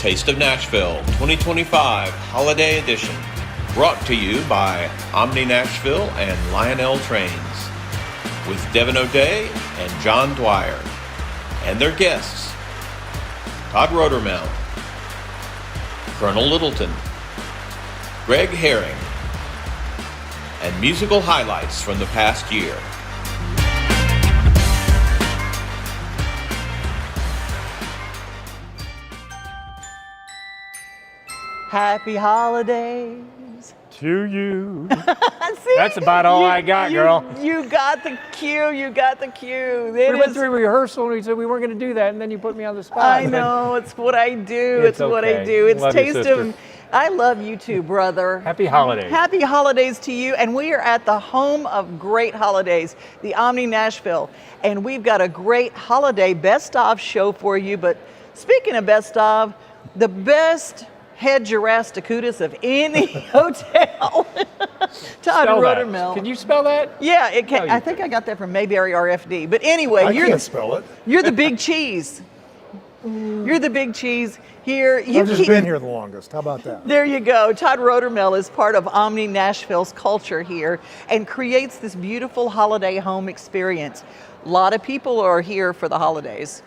Taste of Nashville 2025 Holiday Edition, brought to you by Omni Nashville and Lionel Trains, with Devon and John Dwyer, and their guests, Todd Rodermel, Colonel Littleton, Greg Herring, and musical highlights from the past year. Happy holidays to you. See, That's about all I got, girl. You got the cue. You got the cue. We went through rehearsal and we said we weren't going to do that, and then you put me on the spot. I know. It's what I do. It's what I do. It's love Taste you, of. I love you too, brother. Happy holidays. Happy holidays to you. And we are at the home of great holidays, the Omni Nashville. And we've got a great holiday best of show for you. But speaking of best of, the best head Jurasticutus of any hotel. Todd Rodermel. Can you spell that? Yeah, it can. No, I think I got that from Mayberry RFD. But anyway, I can't spell it. You're the big cheese. You're the big cheese here. I've just been here the longest. How about that? There you go. Todd Rodermel is part of Omni Nashville's culture here and creates this beautiful holiday home experience. A lot of people are here for the holidays.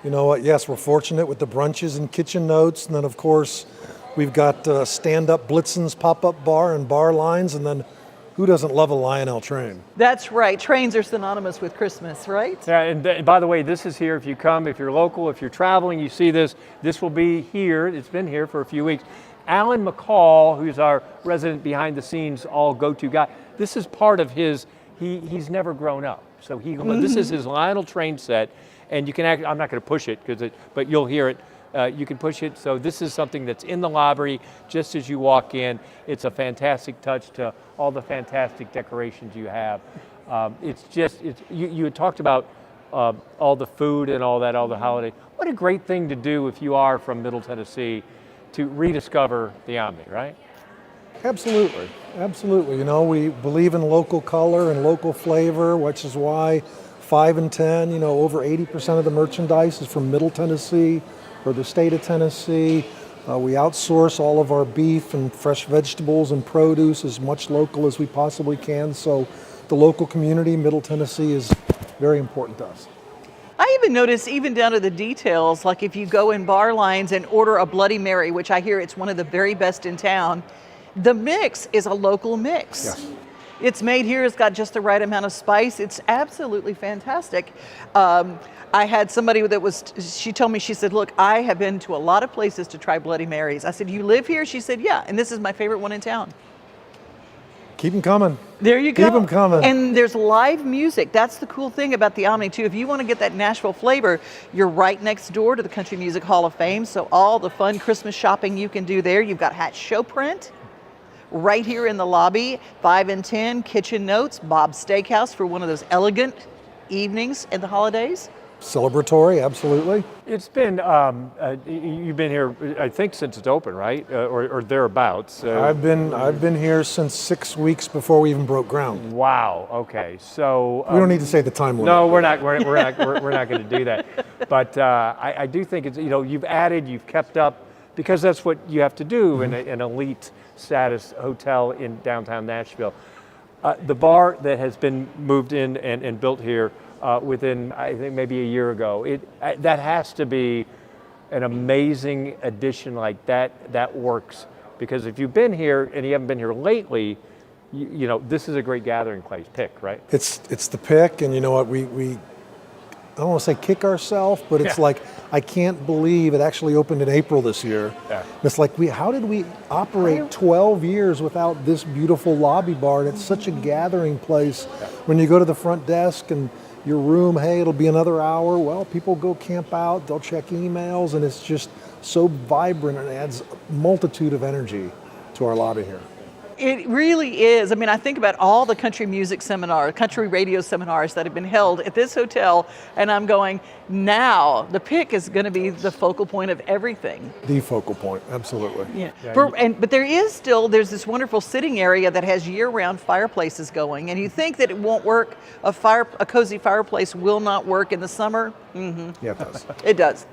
You know what? Yes, we're fortunate with the brunches and kitchen notes. And then, of course, we've got stand-up Blitzen's pop-up bar and bar lines. And then who doesn't love a Lionel train? That's right. Trains are synonymous with Christmas, right? Yeah, and by the way, this is here if you come, if you're local, if you're traveling, you see this. This will be here. It's been here for a few weeks. Alan McCall, who's our resident behind-the-scenes all go-to guy, this is part of his, he's never grown up. So this is his Lionel train set. And you can actually, I'm not going to push it, but you'll hear it. You can push it. So this is something that's in the lobby just as you walk in. It's a fantastic touch to all the fantastic decorations you have. You had talked about all the food and all that, all the holiday. What a great thing to do if you are from Middle Tennessee to rediscover the Omni, right? Absolutely. Absolutely. You know, we believe in local color and local flavor, which is why 5 and 10, you know, over 80% of the merchandise is from Middle Tennessee or the state of Tennessee. We outsource all of our beef and fresh vegetables and produce as much local as we possibly can. So the local community, Middle Tennessee, is very important to us. I even notice, even down to the details, like if you go in bar lines and order a Bloody Mary, which I hear it's one of the very best in town, the mix is a local mix. Yes. It's made here, it's got just the right amount of spice. It's absolutely fantastic. I had somebody she told me, she said, look, I have been to a lot of places to try Bloody Marys. I said, you live here? She said, yeah, and this is my favorite one in town. Keep them coming. There you go. Keep them coming. And there's live music. That's the cool thing about the Omni, too. If you want to get that Nashville flavor, you're right next door to the Country Music Hall of Fame, so all the fun Christmas shopping you can do there. You've got Hatch Show Print right here in the lobby, 5 and 10, kitchen notes, Bob's Steakhouse for one of those elegant evenings in the holidays. Celebratory, absolutely. It's been, you've been here, I think, since it's open, right? Or thereabouts. I've been here since 6 weeks before we even broke ground. Wow, okay. So we don't need to say the time limit. No, we're not going to do that. But I do think it's, you've added, you've kept up, because that's what you have to do in an elite status hotel in downtown Nashville. The bar that has been moved in and built here within, I think, maybe a year ago, that has to be an amazing addition like that works. Because if you've been here and you haven't been here lately, you know, this is a great gathering place, pick, right? It's the pick, and you know what, we I don't want to say kick ourselves, but it's like, I can't believe it actually opened in April this year. Yeah. It's like, how did we operate 12 years without this beautiful lobby bar? And it's such a gathering place. Yeah. When you go to the front desk and your room, hey, it'll be another hour. Well, people go camp out, they'll check emails, and it's just so vibrant and adds a multitude of energy to our lobby here. It really is. I mean, I think about all the country music seminars, country radio seminars that have been held at this hotel, and I'm going, now the pick is going to be the focal point of everything. The focal point, absolutely. Yeah. But there's this wonderful sitting area that has year-round fireplaces going, and you think that it won't work, a cozy fireplace will not work in the summer? Mm-hmm. Yeah, it does. It does.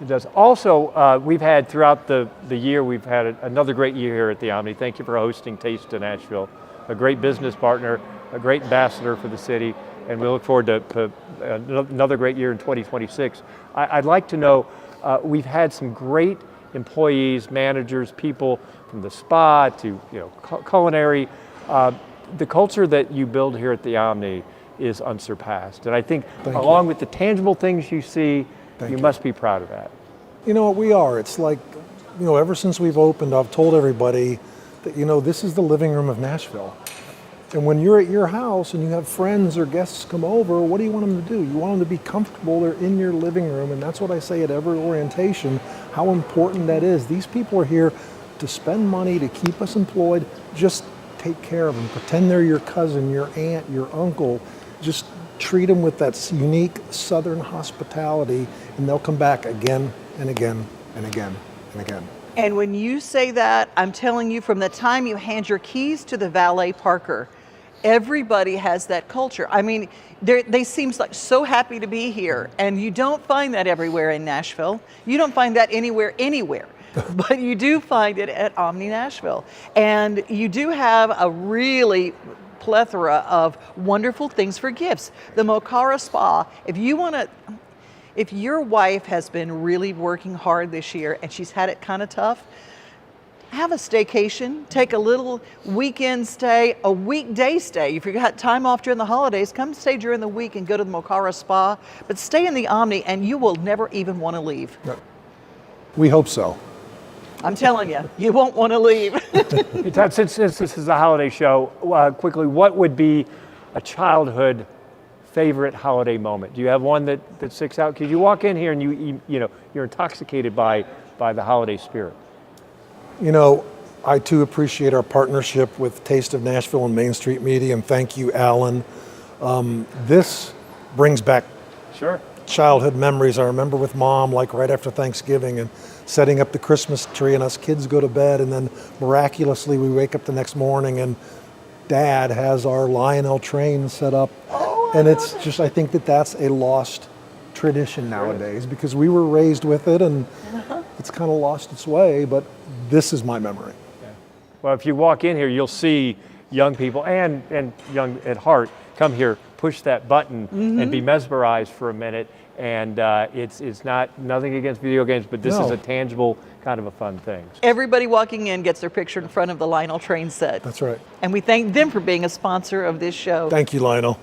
It does. Also, we've had throughout the year, we've had another great year here at the Omni. Thank you for hosting Taste of Nashville. A great business partner, a great ambassador for the city, and we look forward to another great year in 2026. I'd like to know, we've had some great employees, managers, people from the spa to culinary. The culture that you build here at the Omni is unsurpassed. And I think along with the tangible things you see, you must be proud of that. You know what, we are. It's like, ever since we've opened, I've told everybody that, this is the living room of Nashville. And when you're at your house and you have friends or guests come over, what do you want them to do? You want them to be comfortable. They're in your living room. And that's what I say at every orientation, how important that is. These people are here to spend money, to keep us employed. Just take care of them. Pretend they're your cousin, your aunt, your uncle. Just treat them with that unique Southern hospitality, and they'll come back again and again and again and again. And when you say that, I'm telling you, from the time you hand your keys to the valet parker, everybody has that culture. I mean, they seem like so happy to be here, and you don't find that everywhere in Nashville. You don't find that anywhere. But you do find it at Omni Nashville. And you do have a really plethora of wonderful things for gifts. The Mocara Spa, if your wife has been really working hard this year and she's had it kind of tough, have a staycation, take a little weekend stay, a weekday stay. If you've got time off during the holidays, come stay during the week and go to the Mocara Spa, but stay in the Omni and you will never even want to leave. We hope so. I'm telling you, you won't want to leave. Hey, Todd, since this is a holiday show, quickly, what would be a childhood favorite holiday moment? Do you have one that sticks out? Because you walk in here and you're intoxicated by the holiday spirit. I too appreciate our partnership with Taste of Nashville and Main Street Media, and thank you, Alan. This brings back childhood memories. I remember with Mom, like right after Thanksgiving, and setting up the Christmas tree, and us kids go to bed, and then miraculously we wake up the next morning and Dad has our Lionel train set up. And it's just, I think that's a lost tradition nowadays, because we were raised with it and it's kind of lost its way, but this is my memory. Yeah. Well, if you walk in here, you'll see young people and young at heart come here, push that button and be mesmerized for a minute. And it's nothing against video games, but this is a tangible kind of a fun thing. Everybody walking in gets their picture in front of the Lionel train set. That's right. And we thank them for being a sponsor of this show. Thank you, Lionel.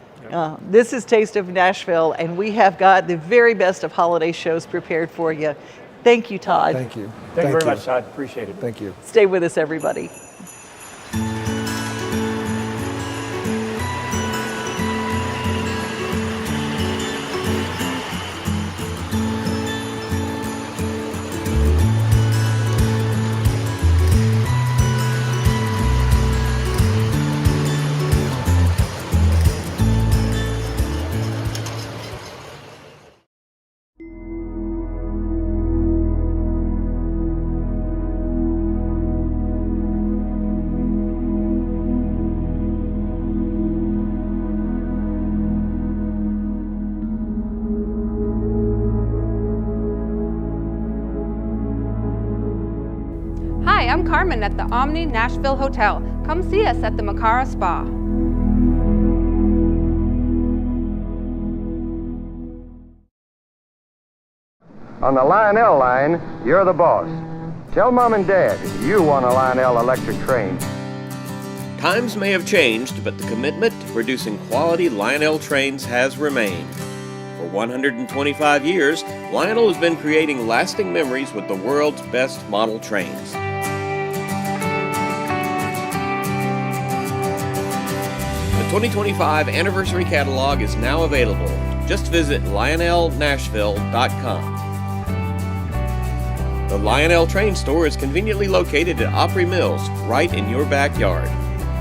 This is Taste of Nashville, and we have got the very best of holiday shows prepared for you. Thank you, Todd. Thank you. Thank you very much, Todd. Appreciate it. Thank you. Stay with us, everybody. Hi, I'm Carmen at the Omni Nashville Hotel. Come see us at the Mocara Spa. On the Lionel line, you're the boss. Tell Mom and Dad you want a Lionel electric train. Times may have changed, but the commitment to producing quality Lionel trains has remained. For 125 years, Lionel has been creating lasting memories with the world's best model trains. The 2025 anniversary catalog is now available. Just visit lionelnashville.com. The Lionel Train Store is conveniently located at Opry Mills, right in your backyard.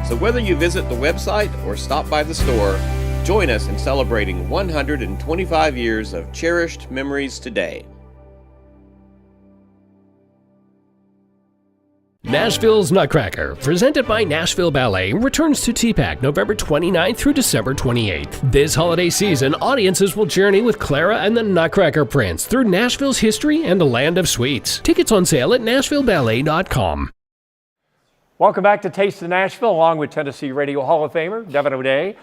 So whether you visit the website or stop by the store, join us in celebrating 125 years of cherished memories today. Nashville's Nutcracker, presented by Nashville Ballet, returns to TPAC November 29th through December 28th. This holiday season, audiences will journey with Clara and the Nutcracker Prince through Nashville's history and the land of sweets. Tickets on sale at NashvilleBallet.com. Welcome back to Taste of Nashville, along with Tennessee Radio Hall of Famer Devon O'Day.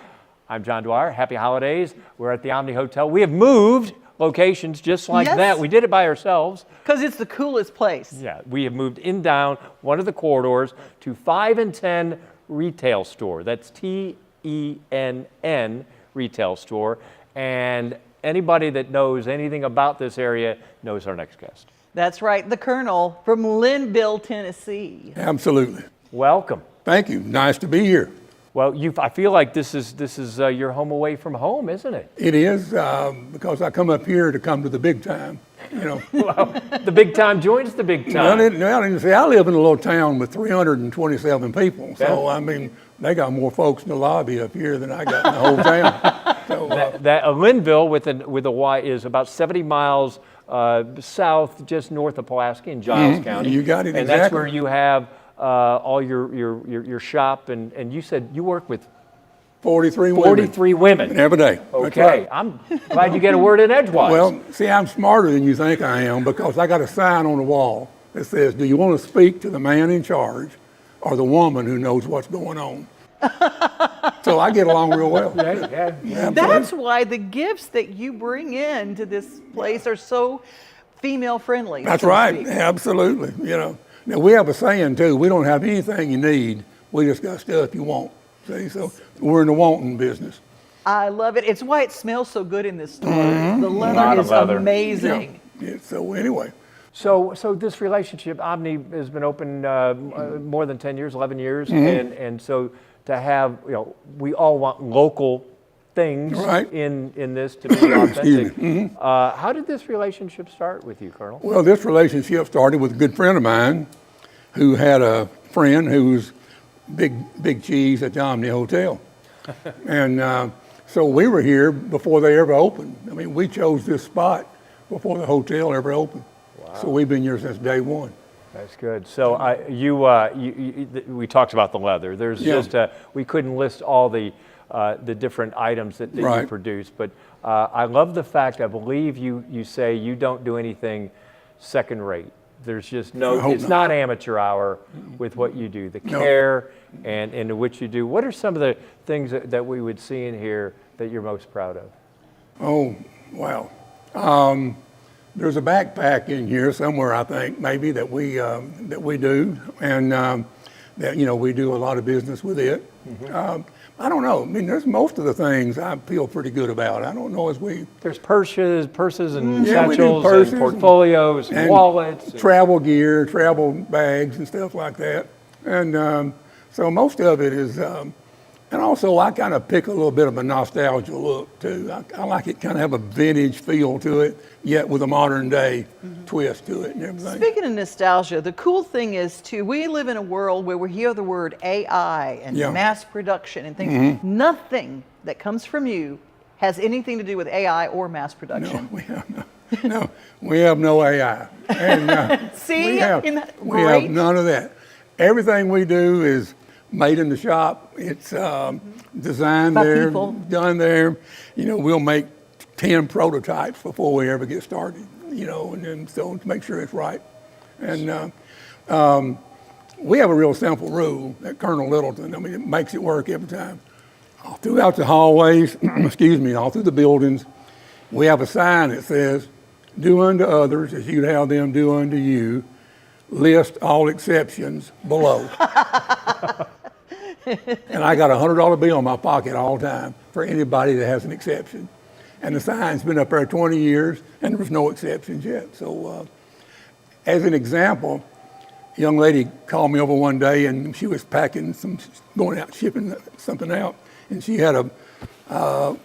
I'm John Dwyer. Happy holidays. We're at the Omni Hotel. We have moved locations just like that. We did it by ourselves. Because it's the coolest place. Yeah, we have moved in down one of the corridors to 5 and 10 retail store. That's TENN retail store. And anybody that knows anything about this area knows our next guest. That's right, the Colonel from Linville, Tennessee. Absolutely. Welcome. Thank you. Nice to be here. Well, I feel like this is your home away from home, isn't it? It is because I come up here to come to the big time. You know. Well, the big time joins the big time. Well, see, I live in a little town with 327 people, so I mean, they got more folks in the lobby up here than I got in the whole town. So, that Linville with a Y is about 70 miles south, just north of Pulaski in Giles County. You got it, and exactly. That's where you have all your shop, and you said you work with 43 women. Every day. Okay, Right. I'm glad you get a word in edgewise. Well, see, I'm smarter than you think I am because I got a sign on the wall that says, do you want to speak to the man in charge or the woman who knows what's going on? So I get along real well. Yeah. That's why the gifts that you bring in to this place are so female friendly. That's so to right. speak. Absolutely. You know, now we have a saying too. We don't have anything you need. We just got stuff you want. See, so we're in the wanting business. I love it. It's why it smells so good in this store. The leather is amazing. Yeah. So anyway. So this relationship, Omni has been open more than 10 years, 11 years, and so to have, we all want local things in this to be authentic. How did this relationship start with you, Colonel? Well, this relationship started with a good friend of mine who had a friend who was big cheese at the Omni Hotel. And so we were here before they ever opened. I mean, we chose this spot before the hotel ever opened. Wow. So we've been here since day one. That's good. So we talked about the leather. There's just we couldn't list all the different items that you produce, but I love the fact, I believe you say you don't do anything second rate. There's just it's not amateur hour with what you do, the care and which you do. What are some of the things that we would see in here that you're most proud of? Oh, wow. There's a backpack in here somewhere, I think, maybe that we do, and that we do a lot of business with it. I don't know. I mean, there's most of the things I feel pretty good about. I don't know There's purses and satchels and portfolios and wallets. Travel gear, travel bags and stuff like that. And so most of it is, and also I kind of pick a little bit of a nostalgia look too. I like it kind of have a vintage feel to it, yet with a modern day twist to it and everything. Speaking of nostalgia, the cool thing is too, we live in a world where we hear the word AI and mass production and things. Nothing that comes from you has anything to do with AI or mass production. No, we have no AI. And, See, we have none of that. Everything we do is made in the shop. It's designed by there, people. done there. We'll make 10 prototypes before we ever get started, and then so to make sure it's right. And we have a real simple rule at Colonel Littleton. I mean, it makes it work every time. All throughout the hallways, all through the buildings, we have a sign that says, "Do unto others as you'd have them do unto you. List all exceptions below." And I got a $100 bill in my pocket all the time for anybody that has an exception. And the sign's been up there 20 years, and there's no exceptions yet. So as an example, a young lady called me over one day, and she was going out shipping something out, and she had a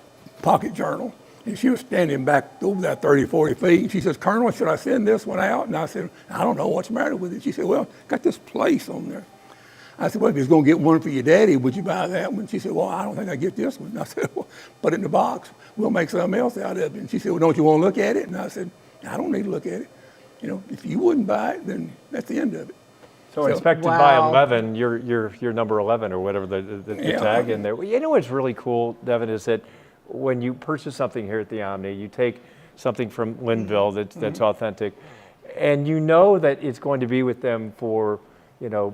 pocket journal. And she was standing back over that 30, 40 feet. She says, "Colonel, should I send this one out?" And I said, "I don't know what's the matter with it." She said, "Well, got this place on there." I said, "Well, if you're going to get one for your daddy, would you buy that one?" She said, "Well, I don't think I get this one." And I said, "Well, put it in the box. We'll make something else out of it." And she said, "Well, don't you want to look at it?" And I said, "I don't need to look at it. If you wouldn't buy it, then that's the end of it." So inspected by Wow. 11, you're number 11 or whatever the tag in there. Well, you know what's really cool, Devon, is that when you purchase something here at the Omni, you take something from Linville that's authentic, and you know that it's going to be with them for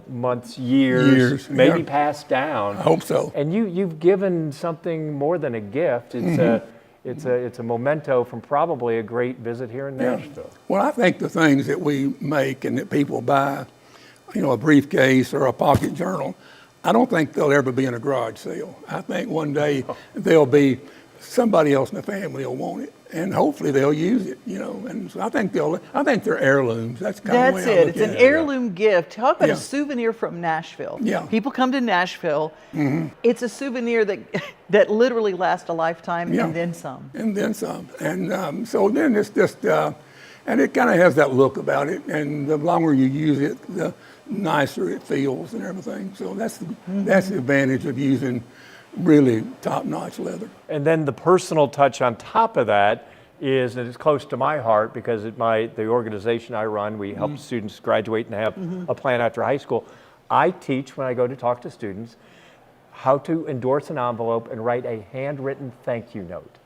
months, years, maybe yeah. passed down. I hope so. And you've given something more than a gift. It's a memento from probably a great visit here in Nashville. Well, I think the things that we make and that people buy, a briefcase or a pocket journal, I don't think they'll ever be in a garage sale. I think one day they'll be, somebody else in the family will want it, and hopefully they'll use it, And so I think they're heirlooms. That's kind of the That's way I it. look It's at an it. heirloom gift. Talk about Yeah. a souvenir from Nashville. Yeah. People come to Nashville. It's a souvenir that literally lasts a lifetime Yeah. and then some. And then some. And so then it's just, and it kind of has that look about it. And the longer you use it, the nicer it feels and everything. So that's the advantage of using really top-notch leather. And then the personal touch on top of that is that it's close to my heart because the organization I run, we help students graduate and have a plan after high school. I teach when I go to talk to students how to endorse an envelope and write a handwritten thank you note.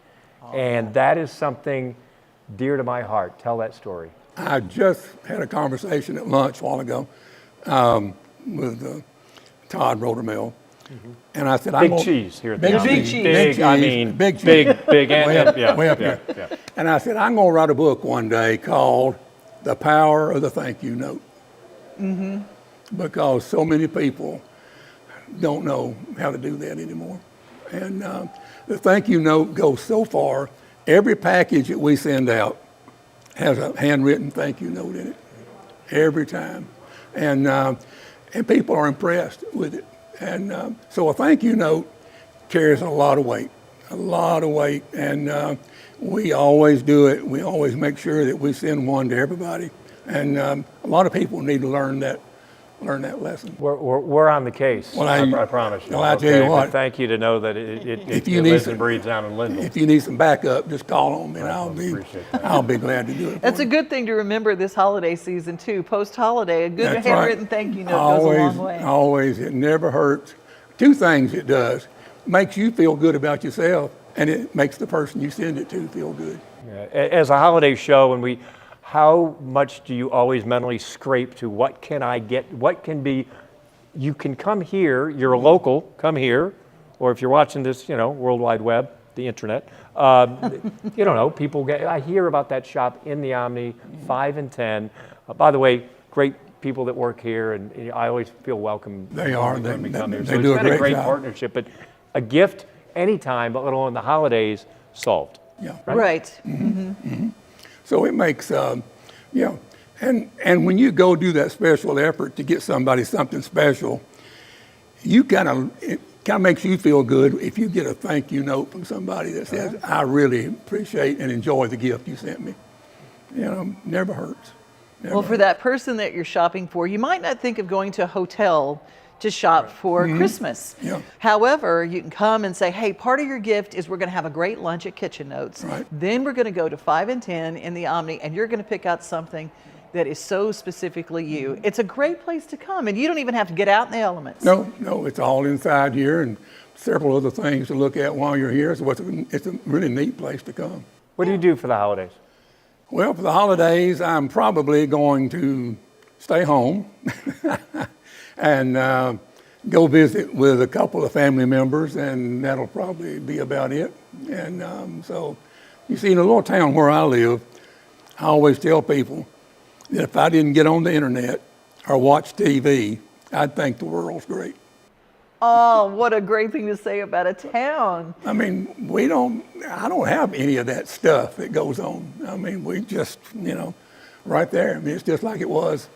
And that is something dear to my heart. Tell that story. I just had a conversation at lunch a while ago with Todd Rodermill. And I said, Big cheese here at the Big Omni. cheese. Big, I mean, Big cheese. big, and way up here. yeah. And I said, I'm going to write a book one day called The Power of the Thank You Note. Because so many people don't know how to do that anymore. And the thank you note goes so far. Every package that we send out has a handwritten thank you note in it. Every time. And people are impressed with it. And so a thank you note carries a lot of weight, and we always do it. We always make sure that we send one to everybody, and a lot of people need to learn that lesson. We're on the case. Well, I promise you. Well, I tell you But what. thank you to know that it you need lives some- and breathes down in Linville. If you need some backup, just call on me, and appreciate that. I'll be glad to do it. That's for a you. good thing to remember this holiday season too. Post-holiday, a good That's handwritten right. thank you note goes a long way. Always, it never hurts. Two things it does: makes you feel good about yourself, and it makes the person you send it to feel good. As a holiday show, how much do you always mentally scrape to what can I get? What can be? You can come here. You're a local. Come here, or if you're watching this, World Wide Web, the internet. You don't know. I hear about that shop in the Omni, 5 and 10. By the way, great people that work here, and I always feel welcome. They are. when we come here. They So do it's a been a great great job. partnership. But a gift anytime, but let alone the holidays, solved. Yeah. Right. So it makes, and when you go do that special effort to get somebody something special, it kind of makes you feel good if you get a thank you note from somebody that says, I really appreciate and enjoy the gift you sent me. Never hurts. Never Well, for that person that you're shopping for, you might not think of going to a hotel to shop for Christmas. Yeah. However, you can come and say, hey, part of your gift is we're going to have a great lunch at Kitchen Notes. Right. Then we're going to go to 5 and 10 in the Omni, and you're going to pick out something that is so specifically you. It's a great place to come, and you don't even have to get out in the elements. No, it's all inside here and several other things to look at while you're here. So it's a really neat place to come. What do you do for the holidays? Well, for the holidays, I'm probably going to stay home and go visit with a couple of family members, and that'll probably be about it. And so, you see, in a little town where I live, I always tell people that if I didn't get on the internet or watch TV, I'd think the world's great. Oh, what a great thing to say about a town. I mean, I don't have any of that stuff that goes on. I mean, we just, right there. I mean, it's just like it was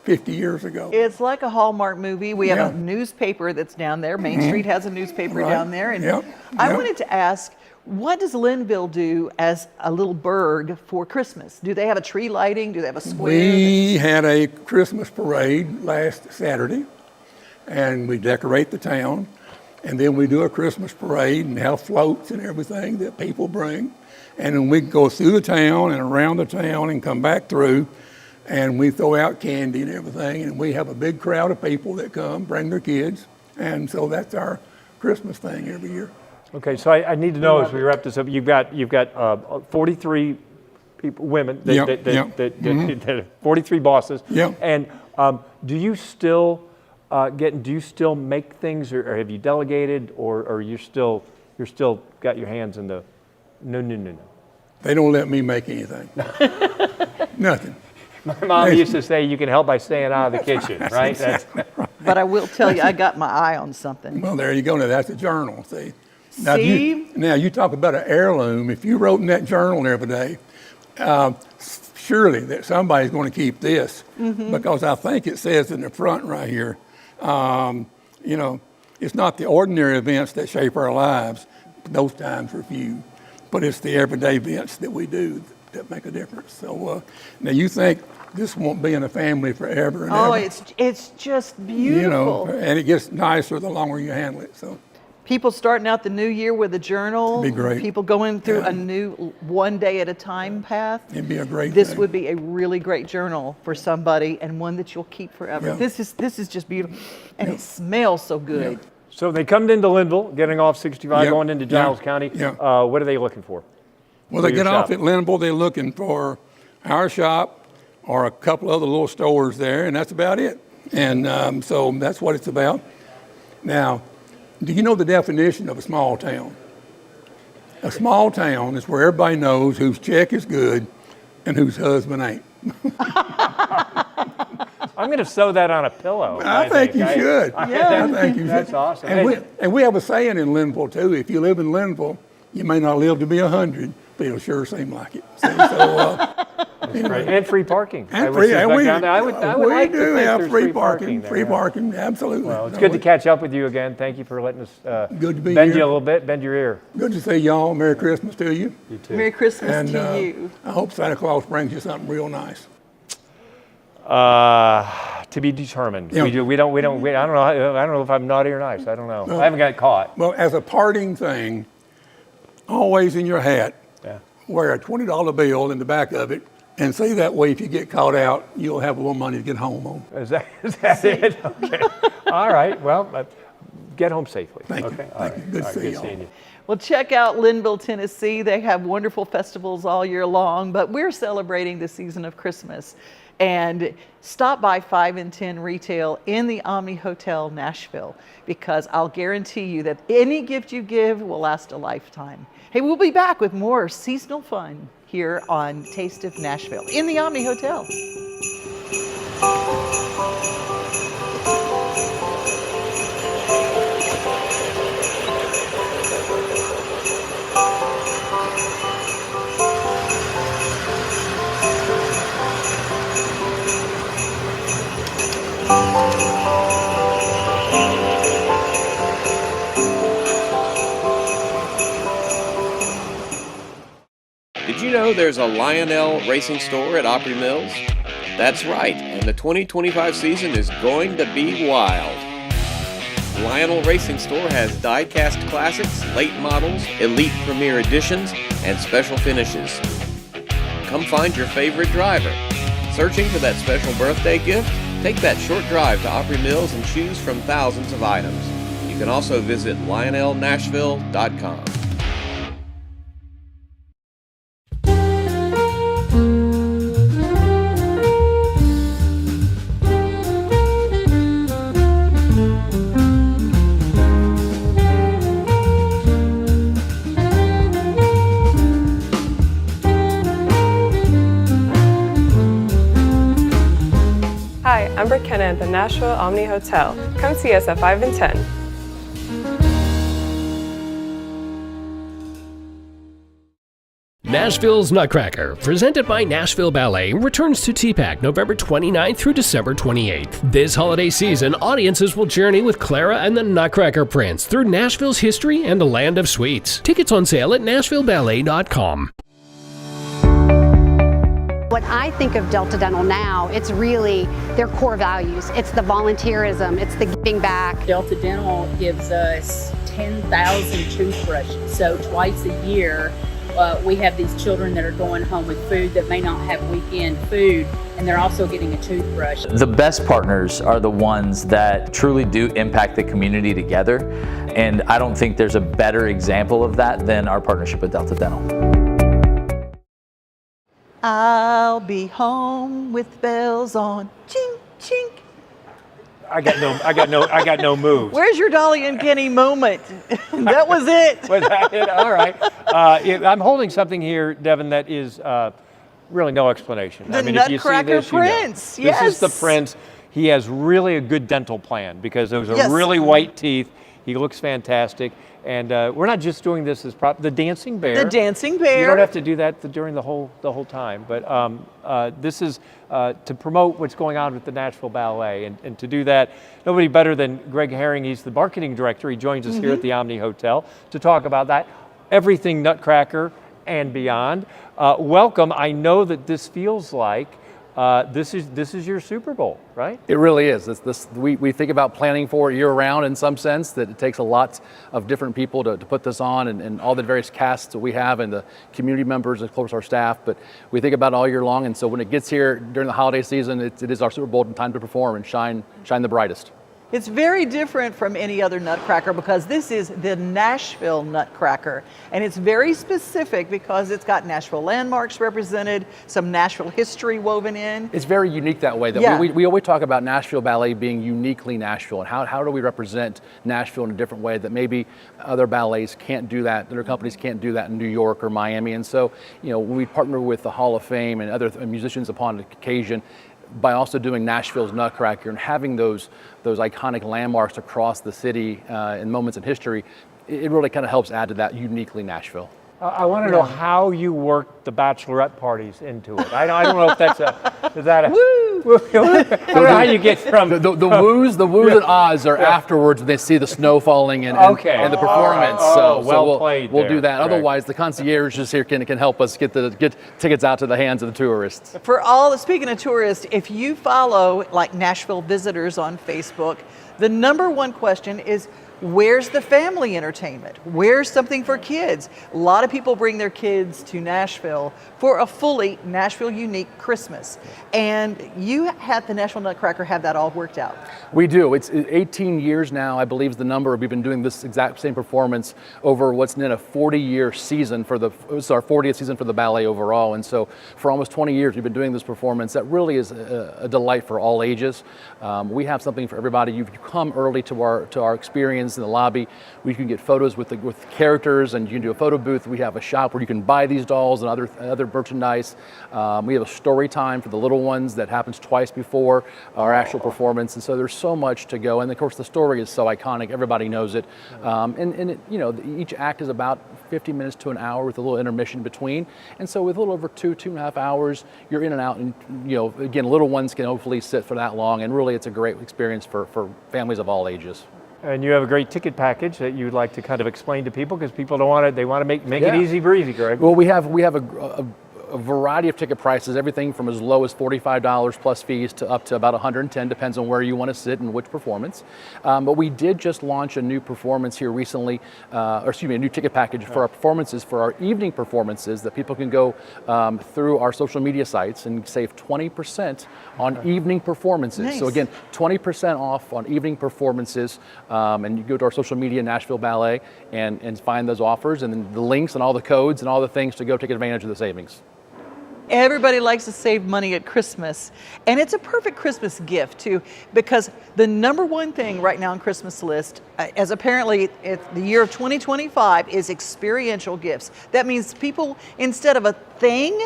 50 years ago. It's like a Hallmark movie. We have Yeah. a newspaper that's down there. Main Street has a newspaper Right. down there. And Yep. I Yep. wanted to ask, what does Linville do as a little burg for Christmas? Do they have a tree lighting? Do they have a square? We had a Christmas parade last Saturday, and we decorate the town, and then we do a Christmas parade and have floats and everything that people bring, and then we go through the town and around the town and come back through, and we throw out candy and everything, and we have a big crowd of people that come, bring their kids, and so that's our Christmas thing every year. Okay, so I need to know as we wrap this up, you've got 43 people, women, that 43 bosses, and do you still make things, or have you delegated, or you're still got your hands in the no? They don't let me make anything. Nothing. My mom used to say you can help by staying out of the kitchen, right? Exactly right. But I will tell you, I got my eye on something. Well, there you go. Now that's a journal. See. Now, See? Now you talk about an heirloom. If you wrote in that journal every day, surely that somebody's going to keep this, because I think it says in the front right here. You know, it's not the ordinary events that shape our lives. Those times are few, but it's the everyday events that we do that make a difference. So now you think this won't be in a family forever and ever. It's just beautiful. You know, and it gets nicer the longer you handle it. So people starting out the new year with a journal. It'd be great. People going through a new one day at a time path. It'd be a great This thing. would be a really great journal for somebody, and one that you'll keep forever. Yeah. This is just beautiful, and it smells so good. So they come into Linville, getting off 65, going into Giles County. What are they looking for? Well, they get off at Linville, they're looking for our shop or a couple other little stores there, and that's about it. And so that's what it's about. Now, do you know the definition of a small town? A small town is where everybody knows whose check is good and whose husband ain't. I'm going to sew that on a pillow. I think you should. I think you should. That's awesome. And we have a saying in Linville, too. If you live in Linville, you may not live to be 100, but it'll sure seem like it. See, so, anyway. And free parking. And free, and we like do have free parking. There, free parking, absolutely. Well, it's good to catch up with you again. Thank you for letting us good to be bend here. you a little bit, bend your ear. Good to see y'all. Merry Christmas to you. You too. Merry Christmas And to you. I hope Santa Claus brings you something real nice. To be determined. Yeah. I don't know if I'm naughty or nice. I don't know. I haven't got caught. Well, as a parting thing, always in your hat, wear a $20 bill in the back of it, and say that way if you get caught out, you'll have a little money to get home on. Is that it? Okay. All right. Well, get home safely. Thank you. Thank you. Good to see y'all. seeing you. Well, check out Linville, Tennessee. They have wonderful festivals all year long, but we're celebrating the season of Christmas. And stop by 5 and 10 Retail in the Omni Hotel, Nashville, because I'll guarantee you that any gift you give will last a lifetime. Hey, we'll be back with more seasonal fun here on Taste of Nashville in the Omni Hotel. Did you know there's a Lionel Racing Store at Opry Mills? That's right, and the 2025 season is going to be wild. Lionel Racing Store has die-cast classics, late models, elite premier editions, and special finishes. Come find your favorite driver. Searching for that special birthday gift? Take that short drive to Opry Mills and choose from thousands of items. You can also visit lionelnashville.com. Hi, I'm McKenna at the Nashville Omni Hotel. Come see us at 5 and 10. Nashville's Nutcracker, presented by Nashville Ballet, returns to TPAC November 29th through December 28th. This holiday season, audiences will journey with Clara and the Nutcracker Prince through Nashville's history and the land of sweets. Tickets on sale at NashvilleBallet.com. When I think of Delta Dental now, it's really their core values. It's the volunteerism, it's the giving back. Delta Dental gives us 10,000 toothbrushes. So twice a year, we have these children that are going home with food that may not have weekend food, and they're also getting a toothbrush. The best partners are the ones that truly do impact the community together, and I don't think there's a better example of that than our partnership with Delta Dental. I'll be home with bells on, chink, chink. I got no moves. Where's your Dolly and Kenny moment? That was it. Was that it? All right. I'm holding something here, Devon, that is really no explanation. The Nutcracker Prince, yes. This is the Prince. He has really a good dental plan because those are really white teeth. He looks fantastic. And we're not just doing this as the dancing bear. The dancing bear. You don't have to do that during the whole time. But this is to promote what's going on with the Nashville Ballet. And to do that, nobody better than Greg Herring. He's the marketing director. He joins us here at the Omni Hotel to talk about that. Everything Nutcracker and beyond. Welcome. I know that this feels like this is your Super Bowl, right? It really is. We think about planning for it year round in some sense, that it takes a lot of different people to put this on, and all the various casts that we have and the community members and of course our staff, but we think about it all year long, and so when it gets here during the holiday season, it is our Super Bowl and time to perform and shine the brightest. It's very different from any other Nutcracker because this is the Nashville Nutcracker. And it's very specific because it's got Nashville landmarks represented, some Nashville history woven in. It's very unique that way. That we always talk about Nashville Ballet being uniquely Nashville, and how do we represent Nashville in a different way that maybe other ballets can't do that, other companies can't do that in New York or Miami. And so, when we partner with the Hall of Fame and other musicians upon occasion, by also doing Nashville's Nutcracker and having those iconic landmarks across the city and moments in history, it really kind of helps add to that uniquely Nashville. I want to know how you work the bachelorette parties into it. I don't know if that's is that a woo? I don't know how you get from the woos and ahs are afterwards when they see the snow falling and the performance. We'll do that. Greg. Otherwise, the concierge just here can help us get tickets out to the hands of the tourists. Speaking of tourists, if you follow like Nashville Visitors on Facebook, the number one question is, where's the family entertainment? Where's something for kids? A lot of people bring their kids to Nashville for a fully Nashville unique Christmas. And you had the Nashville Nutcracker have that all worked out. We do. It's 18 years now, I believe is the number. We've been doing this exact same performance over what's been a 40-year season it's our 40th season for the ballet overall. And so for almost 20 years, we've been doing this performance that really is a delight for all ages. We have something for everybody. You come early to our experience in the lobby. We can get photos with characters, and you can do a photo booth. We have a shop where you can buy these dolls and other merchandise. We have a story time for the little ones that happens twice before our actual performance, and so there's so much to go. And of course, the story is so iconic; everybody knows it. Each act is about 50 minutes to an hour with a little intermission between. And so with a little over 2.5 hours, you're in and out, and again, little ones can hopefully sit for that long, and really, it's a great experience for families of all ages. And you have a great ticket package that you'd like to kind of explain to people, because people don't want it. They want to make it easy breezy, Greg. Well, we have a variety of ticket prices, everything from as low as $45 plus fees to up to about $110, depends on where you want to sit and which performance. But we did just launch a new performance here recently, a new ticket package for our performances, for our evening performances, that people can go through our social media sites and save 20% on evening performances. Nice. So again, 20% off on evening performances, and you go to our social media, Nashville Ballet, and find those offers, and then the links and all the codes and all the things to go take advantage of the savings. Everybody likes to save money at Christmas, and it's a perfect Christmas gift too, because the number one thing right now on Christmas list, as apparently it's the year of 2025, is experiential gifts. That means people, instead of a thing,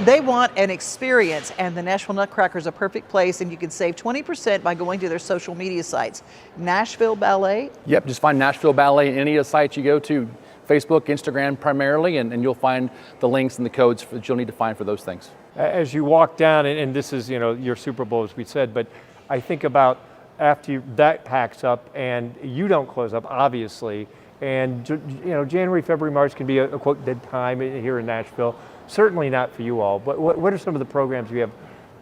they want an experience, and the Nashville Nutcracker is a perfect place, and you can save 20% by going to their social media sites. Nashville Ballet? Yep, just find Nashville Ballet in any of the sites you go to. Facebook, Instagram primarily, and you'll find the links and the codes that you'll need to find for those things. As you walk down, and this is your Super Bowl, as we said, but I think about after that packs up and you don't close up, obviously, and January, February, March can be a quote dead time here in Nashville. Certainly not for you all, but what are some of the programs you have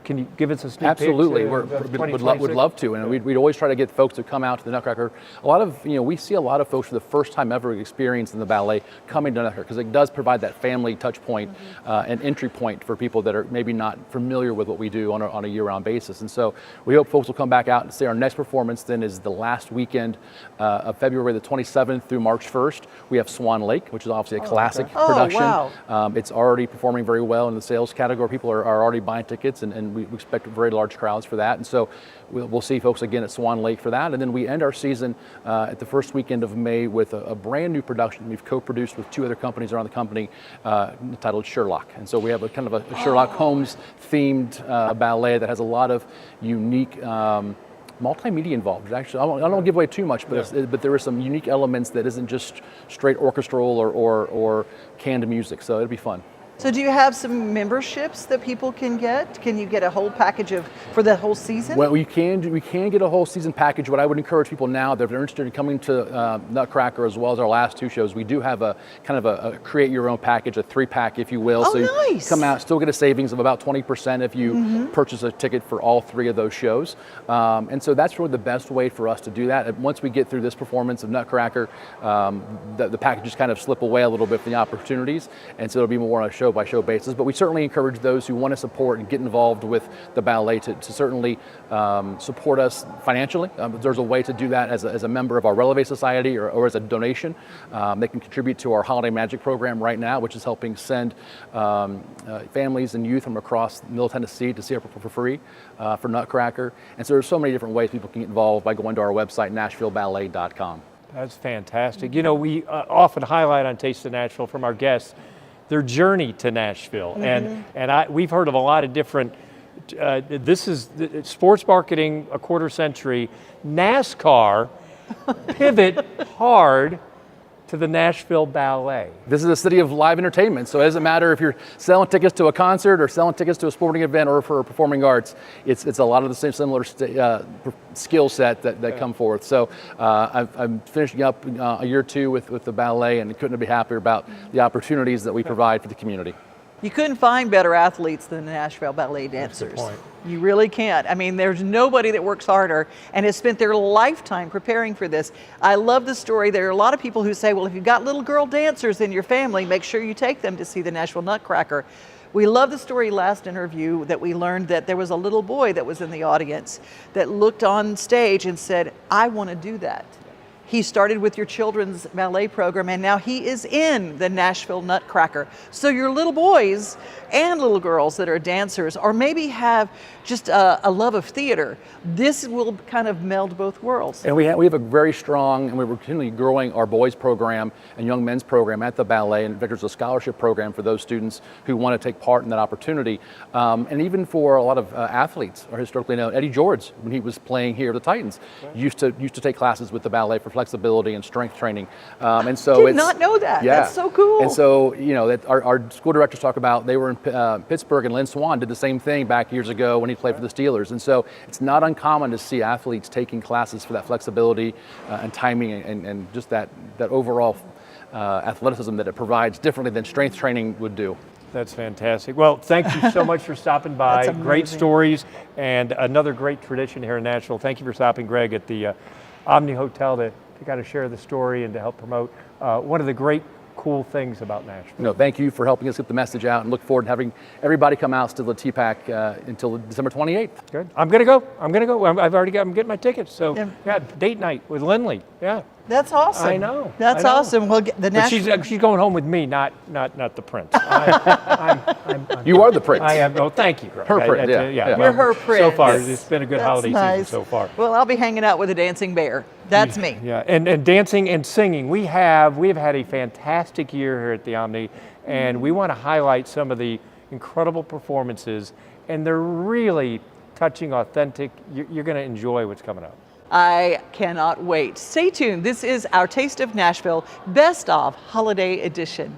Can you give us a sneak Absolutely, peek? would love to, and we'd always try to get folks to come out to the Nutcracker. A lot of, we see a lot of folks for the first time ever experiencing the ballet coming to Nutcracker because it does provide that family touch point and entry point for people that are maybe not familiar with what we do on a year-round basis. And so we hope folks will come back out and say our next performance then is the last weekend of February the 27th through March 1st. We have Swan Lake, which is obviously a classic production. Wow. It's already performing very well in the sales category. People are already buying tickets, and we expect very large crowds for that. And so we'll see folks again at Swan Lake for that. And then we end our season at the first weekend of May with a brand new production we've co-produced with 2 other companies around the company titled Sherlock. And so we have a kind of a Sherlock Holmes themed ballet that has a lot of unique multimedia involved. Actually, I don't want to give away too much, but there are some unique elements that isn't just straight orchestral or canned music. So it'll be fun. So do you have some memberships that people can get? Can you get a whole package for the whole season? Well, we can get a whole season package. What I would encourage people now that if they're interested in coming to Nutcracker as well as our last 2 shows, we do have a kind of a create your own package, a 3-pack, if you will. Oh, so you nice. come out, still get a savings of about 20% if you purchase a ticket for all 3 of those shows. And so that's really the best way for us to do that. And once we get through this performance of Nutcracker, the packages kind of slip away a little bit from the opportunities, and so it'll be more on a show-by-show basis. But we certainly encourage those who want to support and get involved with the ballet to certainly support us financially. There's a way to do that as a member of our Releve Society or as a donation. They can contribute to our Holiday Magic program right now, which is helping send families and youth from across Middle Tennessee to see our for free for Nutcracker. And so there's so many different ways people can get involved by going to our website, NashvilleBallet.com. That's fantastic. We often highlight on Taste of Nashville from our guests their journey to Nashville, and we've heard of a lot of different. This is sports marketing, a quarter century. NASCAR pivot hard to the Nashville Ballet. This is a city of live entertainment, so it doesn't matter if you're selling tickets to a concert or selling tickets to a sporting event or for performing arts. It's a lot of the same similar skill set that come forth. So I'm finishing up a year or 2 with the ballet, and couldn't be happier about the opportunities that we provide for the community. You couldn't find better athletes than the Nashville Ballet dancers. You really can't. I mean, there's nobody that works harder and has spent their lifetime preparing for this. I love the story. There are a lot of people who say, well, if you've got little girl dancers in your family, make sure you take them to see the Nashville Nutcracker. We love the story last interview that we learned that there was a little boy that was in the audience that looked on stage and said, I want to do that. He started with your children's ballet program, and now he is in the Nashville Nutcracker. So your little boys and little girls that are dancers, or maybe have just a love of theater, this will kind of meld both worlds. And we have a very strong, and we're continually growing our boys program and young men's program at the ballet, and there's a scholarship program for those students who want to take part in that opportunity. And even for a lot of athletes are historically known. Eddie George, when he was playing here at the Titans, used to take classes with the ballet for flexibility and strength training. And so Did not know that. Yeah. That's so cool. And so, that our school directors talk about, they were in Pittsburgh, and Lynn Swann did the same thing back years ago when he played for the Steelers. And so it's not uncommon to see athletes taking classes for that flexibility and timing and just that overall athleticism that it provides differently than strength training would do. That's fantastic. Well, thank you so much for stopping by. Great stories and another great tradition here in Nashville. Thank you for stopping, Greg, at the Omni Hotel to kind of share the story and to help promote one of the great cool things about Nashville. Thank you for helping us get the message out, and look forward to having everybody come out to the TPAC until December 28th. Good. I'm gonna go. I'm getting my tickets. So yeah, date night with Lindley. Yeah. That's awesome. I know. That's awesome. Well, but she's going home with me, not the prince. You are the prince. I am. Oh, thank you. Her prince. Yeah. You're her prince. So far, it's been a good holiday season so far. Well, I'll be hanging out with a dancing bear. That's me. Yeah, and dancing and singing. We have had a fantastic year here at the Omni, and we want to highlight some of the incredible performances, and they're really touching, authentic. You're going to enjoy what's coming up. I cannot wait. Stay tuned. This is our Taste of Nashville Best of Holiday Edition.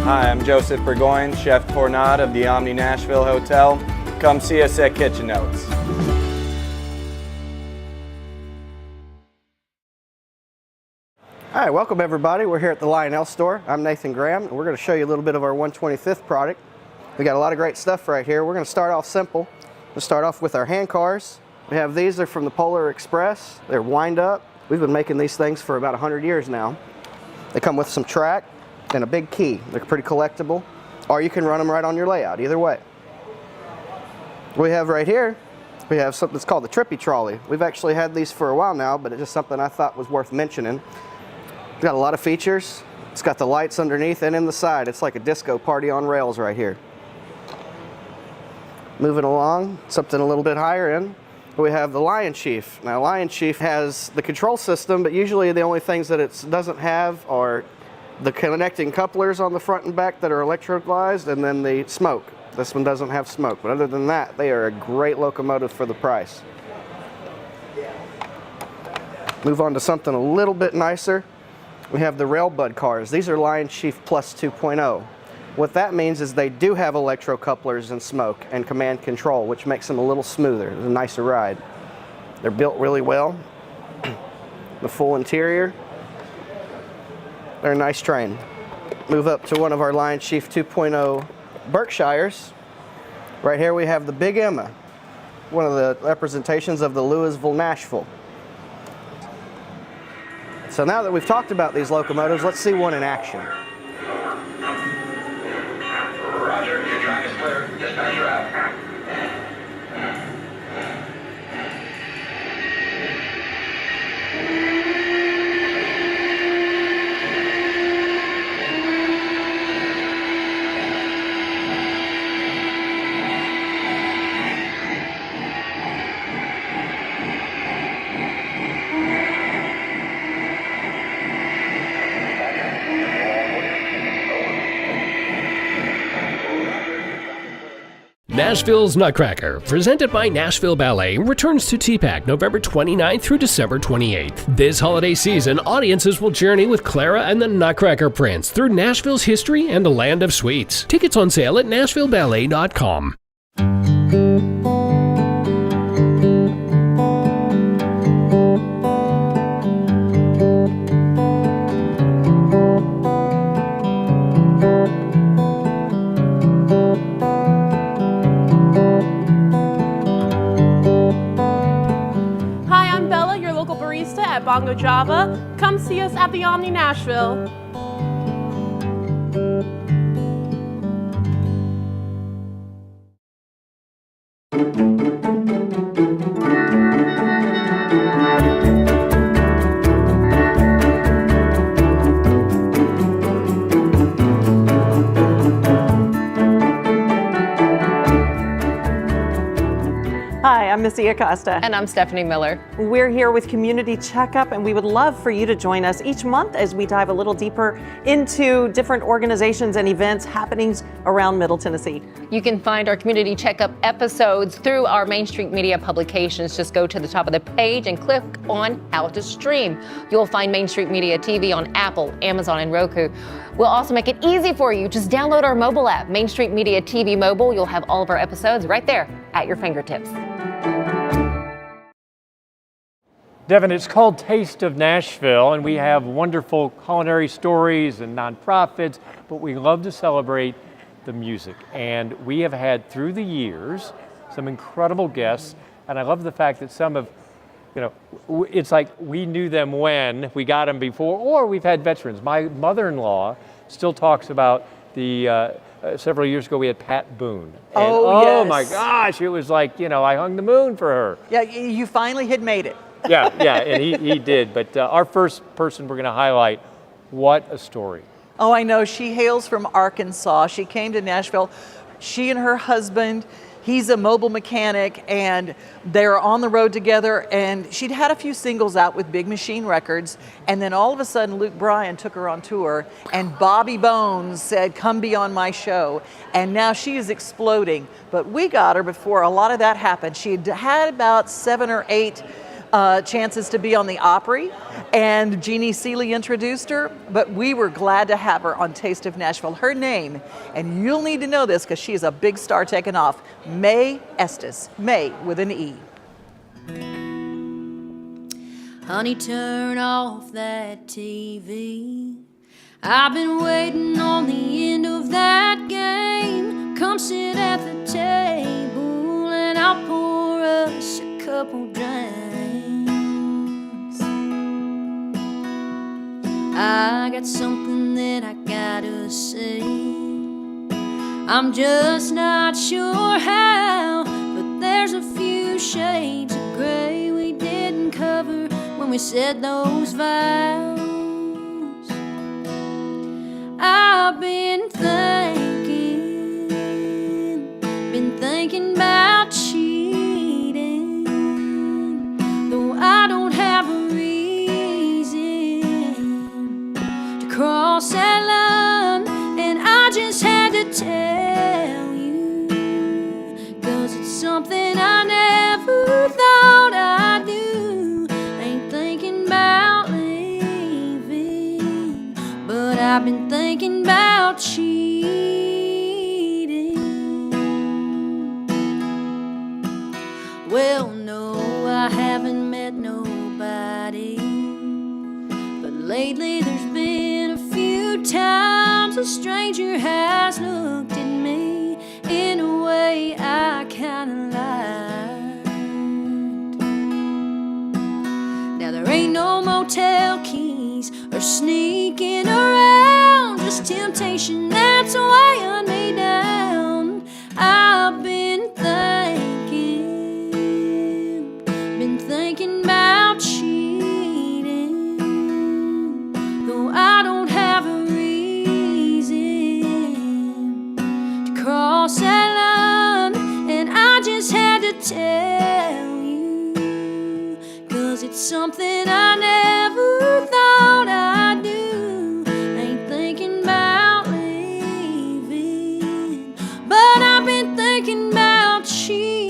Hi, I'm Joseph Burgoyne, Chef Tornado of the Omni Nashville Hotel. Come see us at Kitchen Notes. Hi, welcome everybody. We're here at the Lionel store. I'm Nathan Graham, and we're going to show you a little bit of our 125th product. We got a lot of great stuff right here. We're going to start off simple. We'll start off with our hand cars. We have these. They're from the Polar Express. They're wind up. We've been making these things for about 100 years now. They come with some track and a big key. They're pretty collectible, or you can run them right on your layout, either way. We have right here, we have something that's called the Trippy Trolley. We've actually had these for a while now, but it's just something I thought was worth mentioning. It's got a lot of features. It's got the lights underneath and in the side. It's like a disco party on rails right here. Moving along, something a little bit higher end, we have the Lion Chief. Now, Lion Chief has the control system, but usually the only things that it doesn't have are the connecting couplers on the front and back that are electrolyzed, and then the smoke. This one doesn't have smoke, but other than that, they are a great locomotive for the price. Move on to something a little bit nicer. We have the Railbud cars. These are Lion Chief Plus 2.0. What that means is they do have electro couplers and smoke and command control, which makes them a little smoother, a nicer ride. They're built really well. The full interior. They're a nice train. Move up to one of our Lion Chief 2.0 Berkshires. Right here we have the Big Emma, one of the representations of the Louisville Nashville. So now that we've talked about these locomotives, let's see one in action. Roger, your track is clear. Dispatcher out. Nashville's Nutcracker, presented by Nashville Ballet, returns to TPAC November 29th through December 28th. This holiday season, audiences will journey with Clara and the Nutcracker Prince through Nashville's history and the land of sweets. Tickets on sale at NashvilleBallet.com. At Bongo Java. Come see us at the Omni Nashville. Hi, I'm Missy Acosta. And I'm Stephanie Miller. We're here with Community Checkup, and we would love for you to join us each month as we dive a little deeper into different organizations and events, happenings around Middle Tennessee. You can find our Community Checkup episodes through our Main Street Media publications. Just go to the top of the page and click on How to Stream. You'll find Main Street Media TV on Apple, Amazon, and Roku. We'll also make it easy for you. Just download our mobile app, Main Street Media TV Mobile. You'll have all of our episodes right there at your fingertips. Devon, it's called Taste of Nashville, and we have wonderful culinary stories and nonprofits, but we love to celebrate the music. And we have had, through the years, some incredible guests, and I love the fact that some of, it's like we knew them when we got them before, or we've had veterans. My mother-in-law still talks about the, several years ago we had Pat Boone. And, oh my gosh, it was like, I hung the moon for her. Yeah, you finally had made it. yeah, and he did. But our first person we're going to highlight, what a story. Oh, I know. She hails from Arkansas. She came to Nashville. She and her husband, he's a mobile mechanic, and they're on the road together. And she'd had a few singles out with Big Machine Records. And then all of a sudden, Luke Bryan took her on tour, and Bobby Bones said, come be on my show. And now she is exploding. But we got her before a lot of that happened. She had had about 7 or 8 chances to be on the Opry, and Jeannie Seeley introduced her, but we were glad to have her on Taste of Nashville. Her name, and you'll need to know this because she is a big star taking off, Mae Estes, Mae with an E. Honey, turn off that TV. I've been waiting on the end of that game. Come sit at the table and I'll pour us a couple drinks. I got something that I gotta say. I'm just not sure how, but there's a few shades of gray we didn't cover when we said those vows. I've been thinking about cheating, though I don't have a reason to cross that line, and I just had to tell you, 'cause it's something I never thought I'd do. Ain't thinking about leaving, but I've been thinking about cheating. Well, no, I haven't met nobody, but lately there's been a few times a stranger has looked at me in a way I kinda liked. Now there ain't no motel keys or sneaking around, just temptation that's weighing me down. I've been thinking about cheating, though I don't have a reason to cross that line, and I just had to tell you, 'cause it's something I never thought I'd do. Ain't thinking about leaving, but I've been thinking about cheating.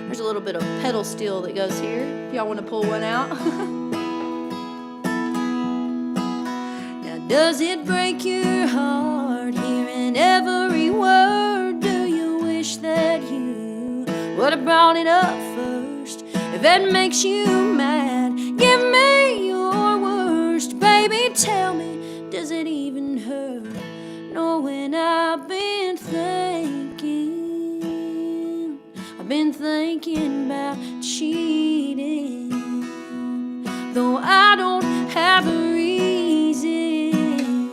There's a little bit of pedal steel that goes here. Y'all want to pull one out? Now, does it break your heart hearing every word? Do you wish that you would have brought it up first? If that makes you mad, give me your worst. Baby, tell me, does it even hurt knowing I've been thinking about cheating, though I don't have a reason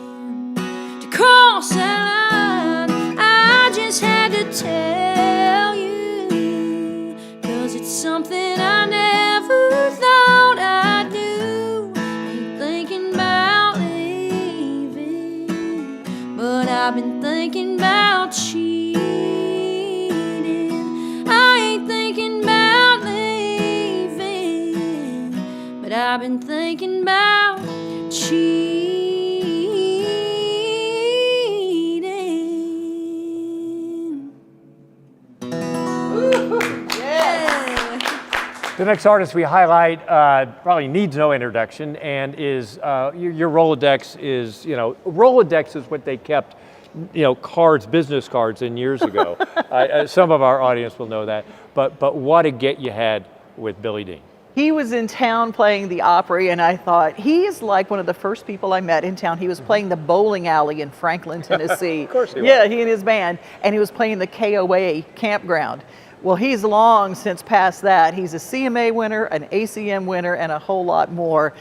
to cross that line. I just had to tell you, 'cause it's something I never thought I'd do. Ain't thinking about leaving, but I've been thinking about cheating. I ain't thinking about leaving, but I've been thinking about cheating. The next artist we highlight probably needs no introduction, and is your Rolodex is, Rolodex is what they kept, cards, business cards in years ago. Some of our audience will know that, but what a get you had with Billy Dean. He was in town playing the Opry, and I thought, he is like one of the first people I met in town. He was playing the bowling alley in Franklin, Tennessee. Of course he was. Yeah, he and his band, and he was playing the KOA campground. Well, he's long since passed that. He's a CMA winner, an ACM winner, and a whole lot more.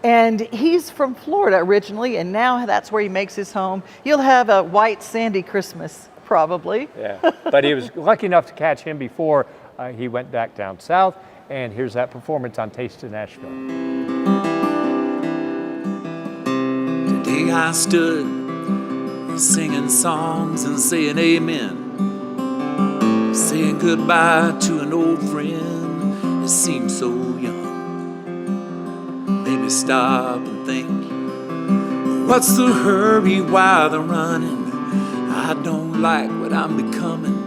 And he's from Florida originally, and now that's where he makes his home. You'll have a white sandy Christmas, probably. Yeah, but he was lucky enough to catch him before he went back down south. And here's that performance on Taste of Nashville. Today I stood singing songs and saying amen, saying goodbye to an old friend that seemed so young. Made me stop and think, what's the hurry while they're running? I don't like what I'm becoming.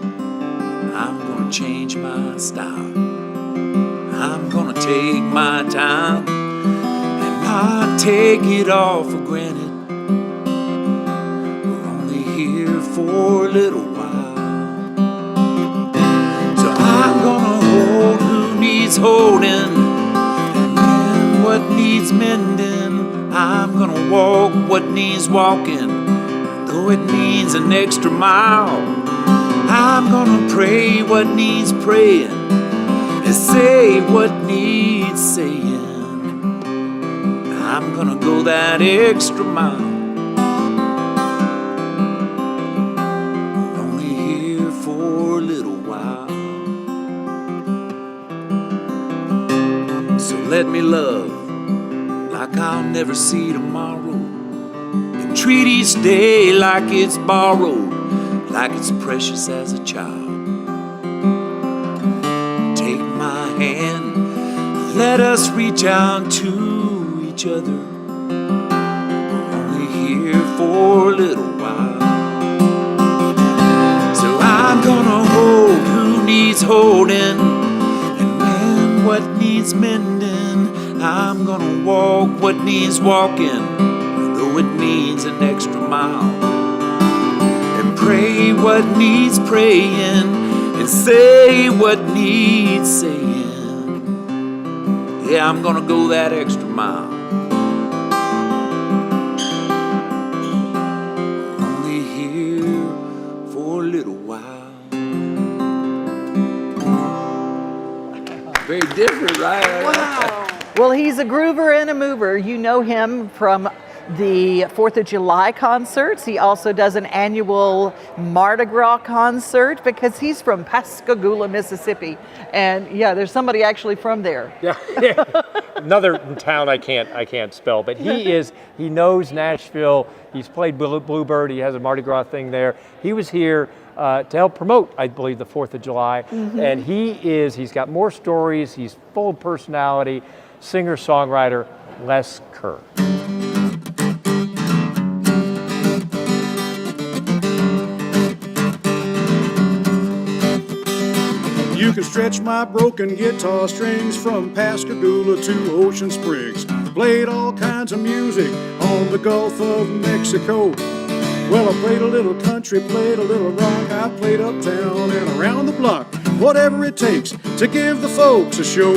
change my style. I'm gonna take my time and not take it all for granted. We're only here for a little while. So I'm gonna hold who needs holding and mend what needs mending. I'm gonna walk what needs walking, though it means an extra mile. I'm gonna pray what needs praying and say what needs saying. I'm gonna go that extra mile. We're only here for a little while. So let me love like I'll never see tomorrow, and treat each day like it's borrowed, like it's precious as a child. Take my hand, let us reach out to each other. We're only here for a little while. So I'm gonna hold who needs holding and mend what needs mending. I'm gonna walk what needs walking, though it means an extra mile. Pray what needs praying and say what needs saying. Yeah, I'm gonna go that extra mile. Only here for a little while. Very different, right? Wow. Well, he's a groover and a mover. You know him from the 4th of July concerts. He also does an annual Mardi Gras concert because he's from Pascagoula, Mississippi. And yeah, there's somebody actually from there. Yeah. Another town I can't spell, but he knows Nashville. He's played Bluebird. He has a Mardi Gras thing there. He was here to help promote, I believe, the 4th of July. Mm-hmm. And he's got more stories. He's full of personality. Singer-songwriter Les Kerr. You can stretch my broken guitar strings from Pascagoula to Ocean Springs. Played all kinds of music on the Gulf of Mexico. Well, I played a little country, played a little rock. I played uptown and around the block. Whatever it takes to give the folks a show.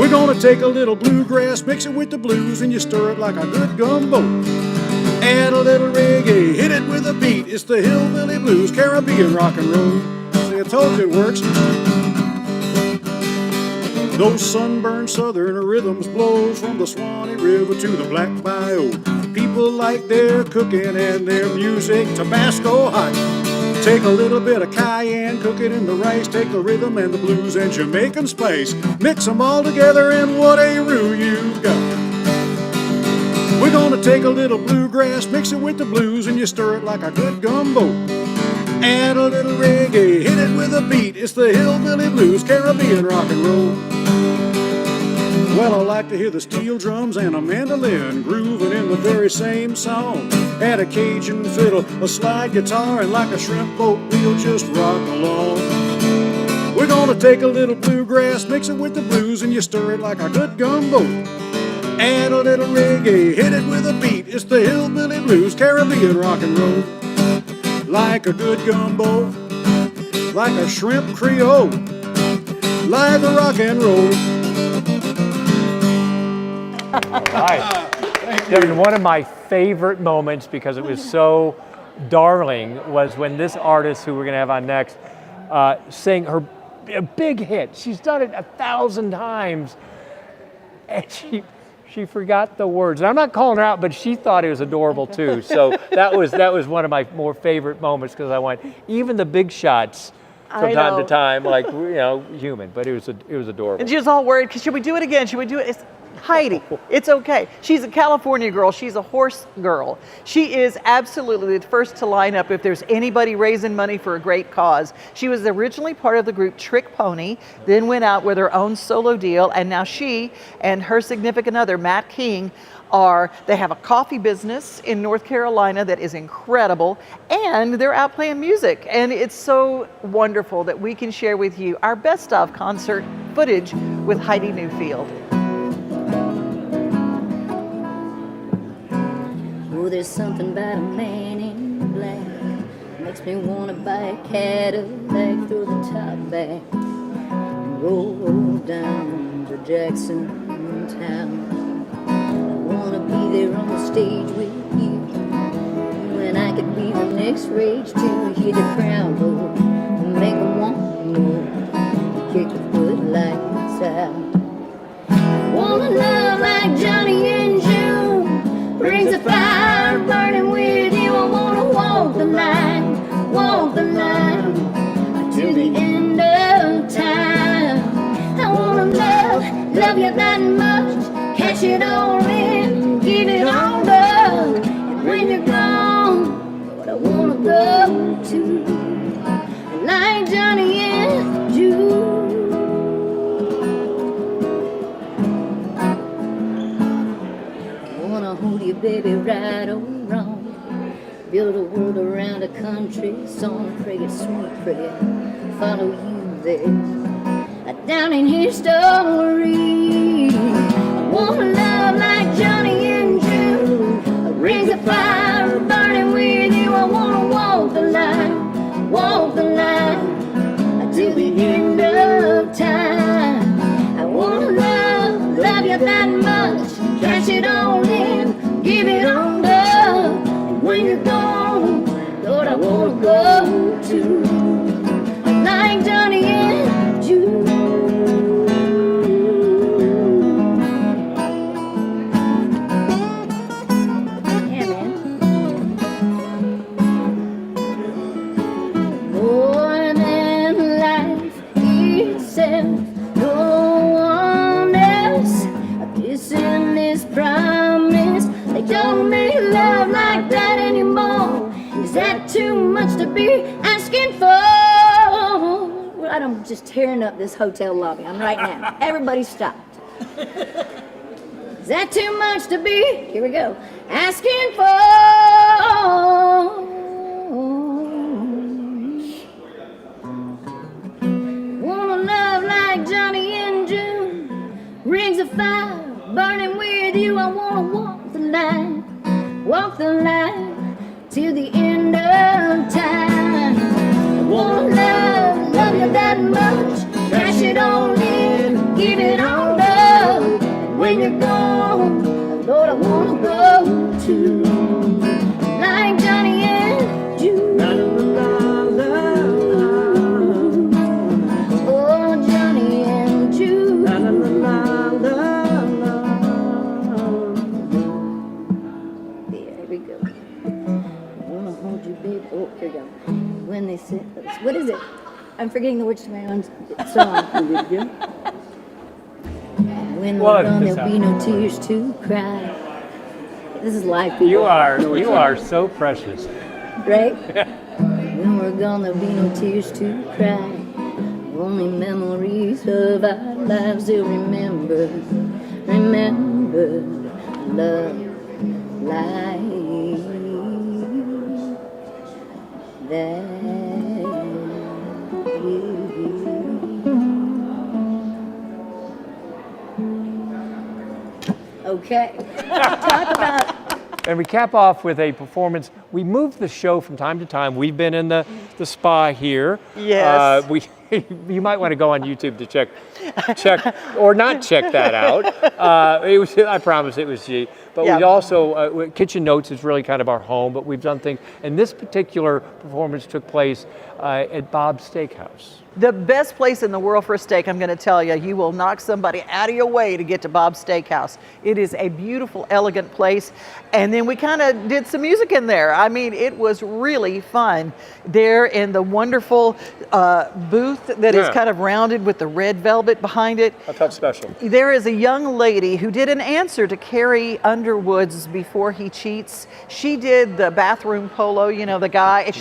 We're gonna take a little bluegrass, mix it with the blues, and you stir it like a good gumbo. Add a little reggae, hit it with a beat. It's the hillbilly blues, Caribbean rock and roll. I told you it works. Those sunburned southern rhythms blow from the Swanee River to the Black Bayou. People like their cooking and their music Tabasco hot. Take a little bit of cayenne, cook it in the rice, take the rhythm and the blues and Jamaican spice, mix them all together and what a roux you've got. We're gonna take a little bluegrass, mix it with the blues and you stir it like a good gumbo. Add a little reggae, hit it with a beat. It's the hillbilly blues, Caribbean rock and roll. Well, I like to hear the steel drums and a mandolin grooving in the very same song. Add a Cajun fiddle, a slide guitar, and like a shrimp boat, we'll just rock along. We're gonna take a little bluegrass, mix it with the blues, and you stir it like a good gumbo. Add a little reggae, hit it with a beat. It's the hillbilly blues, Caribbean rock and roll. Like a good gumbo, like a shrimp creole, like a rock and roll. Nice. Devon, one of my favorite moments, because it was so darling, was when this artist who we're going to have on next sang her big hit. She's done it 1,000 times, and she forgot the words. And I'm not calling her out, but she thought it was adorable too. So that was one of my more favorite moments, because I went, even the big shots from time to time, like, human, but it was adorable. And she was all worried, because should we do it again? Should we do it? Heidi, it's okay. She's a California girl. She's a horse girl. She is absolutely the first to line up if there's anybody raising money for a great cause. She was originally part of the group Trick Pony, then went out with her own solo deal, and now she and her significant other, Matt King, they have a coffee business in North Carolina that is incredible, and they're out playing music. And it's so wonderful that we can share with you our best of concert footage with Heidi Newfield. Oh, there's something about a man in black, makes me want to buy a Cadillac, throw the top back, and roll down to Jackson Town. I wanna be there on the stage with you, when I could be the next rage to hear the crowd roar and make them want more, kick the footlights out. I wanna love like Johnny and June, brings a fire burning with you. I wanna walk the line till the end of time. I wanna love you that much, catch it all in, give it all up. And when you're gone, Lord, I wanna go to like Johnny and June. I wanna hold you, baby, right or wrong. Build a world around a country song, pray a sweet prayer, follow you there. Down in history, I wanna love like Johnny and June, rings of fire burning with you. I wanna walk the line till the end of time. I wanna love you that much, cash it all in, give it all up. And when you're gone, Lord, I wanna go to like Johnny and June. Too much to be asking for. I'm just tearing up this hotel lobby. I'm right now. Everybody stopped. Is that too much to be? Here we go. Asking for. Wanna love like Johnny and June, rings of fire burning with you. I wanna walk the line till the end of time. I wanna love you that much, cash it all in, give it all up. And when you're gone, Lord, I wanna go to like Johnny and June. Oh, Johnny and June. There we go. Oh, here we go. When they sit, what is it? I'm forgetting the words to my own song. When we're gone, there'll be no tears to cry. This is live, people. You are so precious. Right? When we're gone, there'll be no tears to cry. Only memories of our lives they'll remember. Love like that. Okay. Talk about. And we cap off with a performance. We move the show from time to time. We've been in the spa here. Yes. You might want to go on YouTube to check or not check that out. I promise it was G. But we also, Kitchen Notes is really kind of our home, but we've done things. And this particular performance took place at Bob's Steakhouse. The best place in the world for a steak, I'm going to tell you. You will knock somebody out of your way to get to Bob's Steakhouse. It is a beautiful, elegant place. And then we kind of did some music in there. I mean, it was really fun there in the wonderful booth booth that is kind of rounded with the red velvet behind it. I felt special. There is a young lady who did an answer to Carrie Underwood's Before He Cheats. She did the bathroom polo, you know, the guy.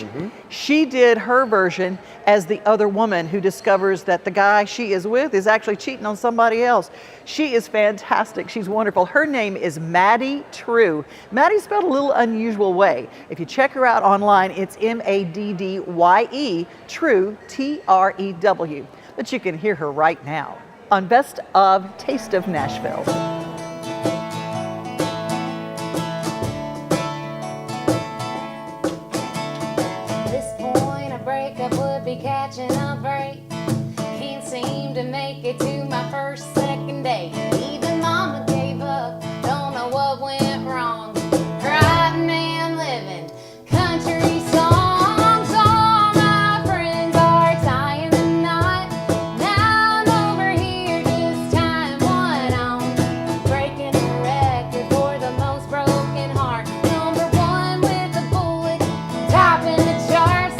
She did her version as the other woman who discovers that the guy she is with is actually cheating on somebody else. She is fantastic. She's wonderful. Her name is Maddie True. Maddie's spelled a little unusual way. If you check her out online, it's M-A-D-D-Y-E, True, T-R-E-W. But you can hear her right now on Best of Taste of Nashville. Catching a break, can't seem to make it to my first, second date. Even mama gave up, don't know what went wrong. Riding and living country songs. All my friends are tying the knot. Now I'm over here just tying one on, breaking the record for the most broken heart. Number one with a bullet, topping the charts.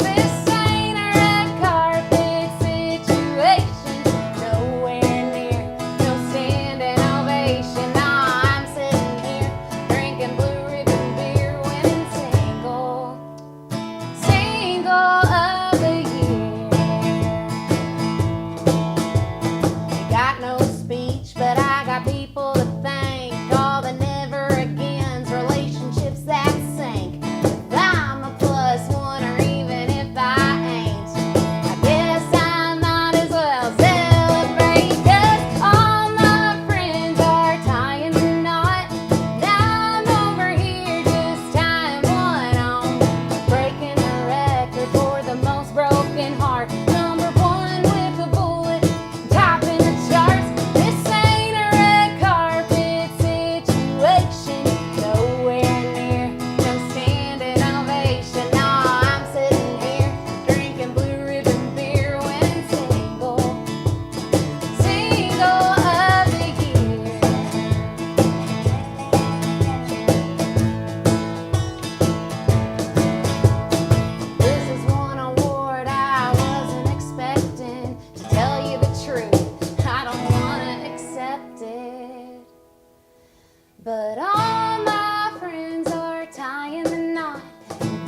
But all my friends are tying the knot.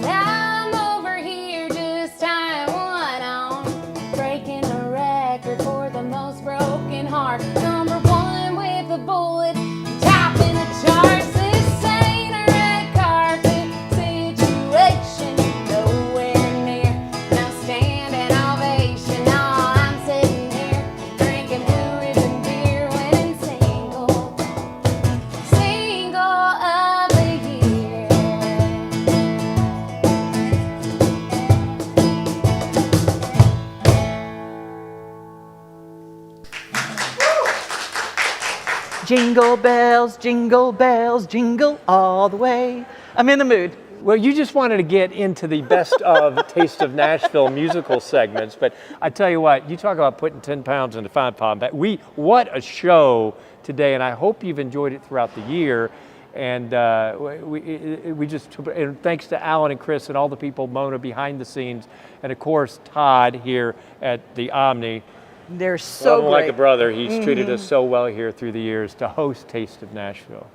Now I'm over here just tying one on, breaking a record for the most broken heart. Number one with a bullet, topping the charts. This ain't a red carpet situation, nowhere near no standing ovation. No, I'm sitting here drinking Blue Ribbon beer, winning single of the year. Jingle bells, jingle all the way. I'm in the mood. Well, you just wanted to get into the best of Taste of Nashville musical segments, but I tell you what, you talk about putting 10 pounds into 5 pound bag. What a show today, and I hope you've enjoyed it throughout the year. And and thanks to Alan and Chris and all the people, Mona behind the scenes, and of course Todd here at the Omni. They're so great. Like a brother, he's treated us so well here through the years to host Taste of Nashville.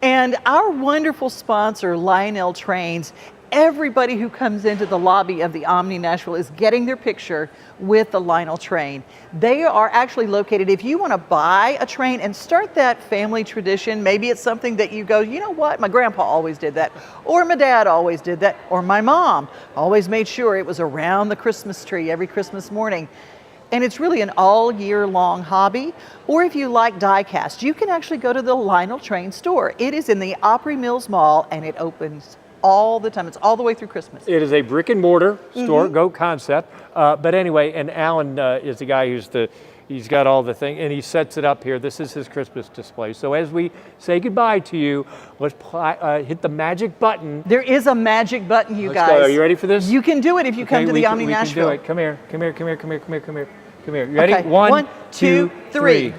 And our wonderful sponsor, Lionel Trains, everybody who comes into the lobby of the Omni Nashville is getting their picture with the Lionel train. They are actually located, if you want to buy a train and start that family tradition, maybe it's something that you go, you know what, my grandpa always did that, or my dad always did that, or my mom always made sure it was around the Christmas tree every Christmas morning. And it's really an all year long hobby. Or if you like die cast, you can actually go to the Lionel Train store. It is in the Opry Mills Mall and it opens all the time. It's all the way through Christmas. It is a brick and mortar store, go concept. But anyway, and Alan is the guy he's got all the thing, and he sets it up here. This is his Christmas display. So as we say goodbye to you, let's hit the magic button. There is a magic button, you guys. Go. Are you ready for this? You can do it if you come to the Omni Nashville. We can do it. Come here. You ready? Okay. 1, 2, 3.